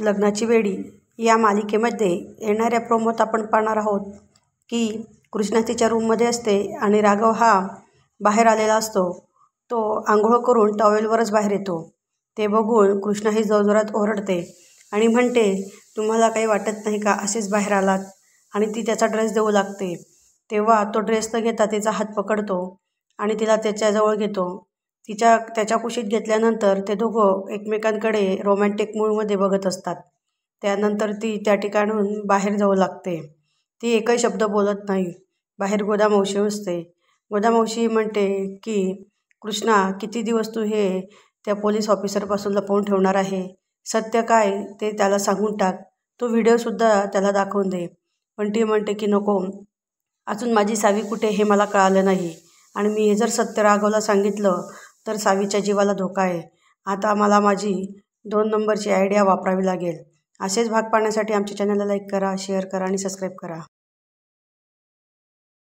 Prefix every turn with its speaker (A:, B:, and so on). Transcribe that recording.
A: लग्नाची वेडी या मालिकेमध्ये येणाऱ्या प्रोमोत आपण पाहणार आहोत की कृष्णा तिच्या रूममध्ये असते आणि राघव हा बाहेर आलेला असतो. तो आंघोळ करून टॉवेलवरच बाहेर येतो. ते बघून कृष्णा ही जोरजोरात ओरडते आणि म्हणते, तुम्हाला काही वाटत नाही का असेच बाहेर आलात? आणि ती त्याचा ड्रेस देऊ लागते. तेव्हा तो ड्रेस न घेता तिचा हात पकडतो आणि तिला त्याच्याजवळ घेतो. त्याच्या कुशीत घेतल्यानंतर ते दोघं एकमेकांकडे रोमॅन्टिक मूडमध्ये बघत असतात. त्यानंतर ती त्या ठिकाणून बाहेर जाऊ लागते. ती एकही शब्द बोलत नाही. बाहेर गोदामावशी असते. गोदामावशी म्हणते की कृष्णा, किती दिवस तू हे त्या पोलीस ऑफिसरपासून लपवून ठेवणार आहे? सत्य काय ते त्याला सांगून टाक. तो व्हिडिओसुद्धा त्याला दाखवून दे. पण ती म्हणते की नको, अजून माझी सावी कुठे हे मला कळालं नाही आणि मी हे जर सत्य राघवला सांगितलं तर सावीच्या जीवाला धोका आहे. आता मला माझी 2 नंबरची आयडिया वापरावी लागेल. असेच भाग पाहण्यासाठी आमच्या चॅनलला लाईक करा, शेअर करा आणि सबस्क्राईब करा.